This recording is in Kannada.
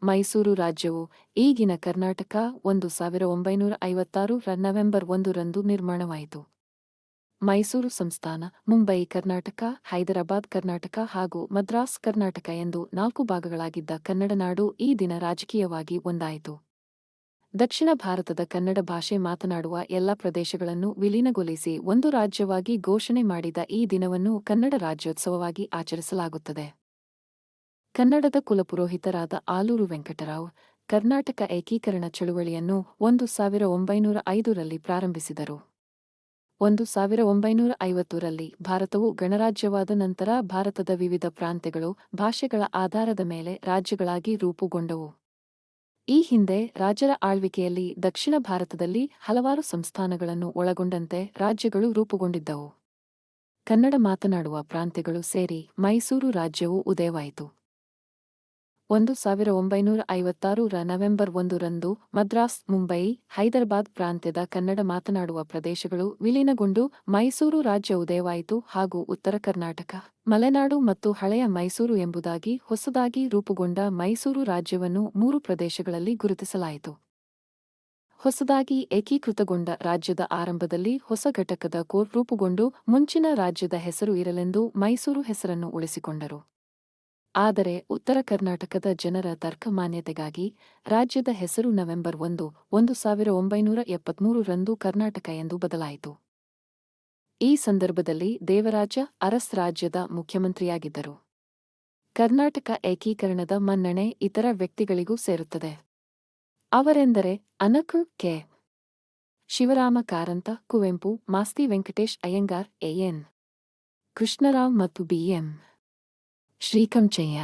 ಮೈಸೂರು ರಾಜ್ಯವು ಈಗಿನ ಕರ್ನಾಟಕ 1956ರ ನವೆಂಬರ್ 1ರಂದು ನಿರ್ಮಾಣವಾಯಿತು. ಮೈಸೂರು ಸಂಸ್ಥಾನ, ಮುಂಬೈ ಕರ್ನಾಟಕ, ಹೈದರಾಬಾದ್ ಕರ್ನಾಟಕ ಹಾಗೂ ಮದ್ರಾಸ್ ಕರ್ನಾಟಕ ಎಂದು 4 ಭಾಗಗಳಾಗಿದ್ದ ಕನ್ನಡ ನಾಡು ಈ ದಿನ ರಾಜಕೀಯವಾಗಿ ಒಂದಾಯಿತು. ದಕ್ಷಿಣ ಭಾರತದ ಕನ್ನಡ ಭಾಷೆ ಮಾತನಾಡುವ ಎಲ್ಲ ಪ್ರದೇಶಗಳನ್ನು ವಿಲೀನಗೊಳಿಸಿ ಒಂದು ರಾಜ್ಯವಾಗಿ ಘೋಷಣೆ ಮಾಡಿದ ಈ ದಿನವನ್ನು ಕನ್ನಡ ರಾಜ್ಯೋತ್ಸವವಾಗಿ ಆಚರಿಸಲಾಗುತ್ತದೆ. ಕನ್ನಡದ ಕುಲಪುರೋಹಿತರಾದ ಆಲೂರು ವೆಂಕಟರಾವ್ ಕರ್ನಾಟಕ ಏಕೀಕರಣ ಚಳುವಳಿಯನ್ನು 1905ರಲ್ಲಿ ಪ್ರಾರಂಭಿಸಿದರು. 1950ರಲ್ಲಿ ಭಾರತವು ಗಣರಾಜ್ಯವಾದ ನಂತರ ಭಾರತದ ವಿವಿಧ ಪ್ರಾಂತ್ಯಗಳು ಭಾಷೆಗಳ ಆಧಾರದ ಮೇಲೆ ರಾಜ್ಯಗಳಾಗಿ ರೂಪುಗೊಂಡವು. ಈ ಹಿಂದೆ ರಾಜರ ಆಳ್ವಿಕೆಯಲ್ಲಿ ದಕ್ಷಿಣ ಭಾರತದಲ್ಲಿ ಹಲವಾರು ಸಂಸ್ಥಾನಗಳನ್ನು ಒಳಗೊಂಡಂತೆ ರಾಜ್ಯಗಳು ರೂಪುಗೊಂಡಿದ್ದವು. ಕನ್ನಡ ಮಾತನಾಡುವ ಪ್ರಾಂತ್ಯಗಳು ಸೇರಿ ಮೈಸೂರು ರಾಜ್ಯವು ಉದಯವಾಯಿತು. 1956ರ ನವೆಂಬರ್ 1ರಂದು ಮದ್ರಾಸ್, ಮುಂಬೈ, ಹೈದರಾಬಾದ್ ಪ್ರಾಂತ್ಯದ ಕನ್ನಡ ಮಾತನಾಡುವ ಪ್ರದೇಶಗಳು ವಿಲೀನಗೊಂಡು ಮೈಸೂರು ರಾಜ್ಯ ಉದಯವಾಯಿತು ಹಾಗೂ ಉತ್ತರ ಕರ್ನಾಟಕ, ಮಲೆನಾಡು ಮತ್ತು ಹಳೆಯ ಮೈಸೂರು ಎಂಬುದಾಗಿ ಹೊಸದಾಗಿ ರೂಪುಗೊಂಡ ಮೈಸೂರು ರಾಜ್ಯವನ್ನು 3 ಪ್ರದೇಶಗಳಲ್ಲಿ ಗುರುತಿಸಲಾಯಿತು. ಹೊಸದಾಗಿ ಏಕೀಕೃತಗೊಂಡ ರಾಜ್ಯದ ಆರಂಭದಲ್ಲಿ ಹೊಸ ಘಟಕದ ಕೋರ್ ರೂಪುಗೊಂಡು ಮುಂಚಿನ ರಾಜ್ಯದ ಹೆಸರು ಇರಲೆಂದು ಮೈಸೂರು ಹೆಸರನ್ನು ಉಳಿಸಿಕೊಂಡರು. ಆದರೆ ಉತ್ತರ ಕರ್ನಾಟಕದ ಜನರ ತರ್ಕಮಾನ್ಯತೆಗಾಗಿ ರಾಜ್ಯದ ಹೆಸರು ನವೆಂಬರ್ 1, 1973ರಂದು ಕರ್ನಾಟಕ ಎಂದು ಬದಲಾಯಿತು. ಈ ಸಂದರ್ಭದಲ್ಲಿ ದೇವರಾಜ ಅರಸ್ ರಾಜ್ಯದ ಮುಖ್ಯಮಂತ್ರಿಯಾಗಿದ್ದರು. ಕರ್ನಾಟಕ ಏಕೀಕರಣದ ಮನ್ನಣೆ ಇತರ ವ್ಯಕ್ತಿಗಳಿಗೂ ಸೇರುತ್ತದೆ. ಅವರೆಂದರೆ ಅನಕು ಕೆ. ಶಿವರಾಮ ಕಾರಂತ, ಕುವೆಂಪು, ಮಾಸ್ತಿ ವೆಂಕಟೇಶ್ ಅಯ್ಯಂಗಾರ್, ಎಎನ್. ಕೃಷ್ಣರಾವ್ ಮತ್ತು ಬಿ.ಎಂ. ಶ್ರೀಕಂಠಯ್ಯ.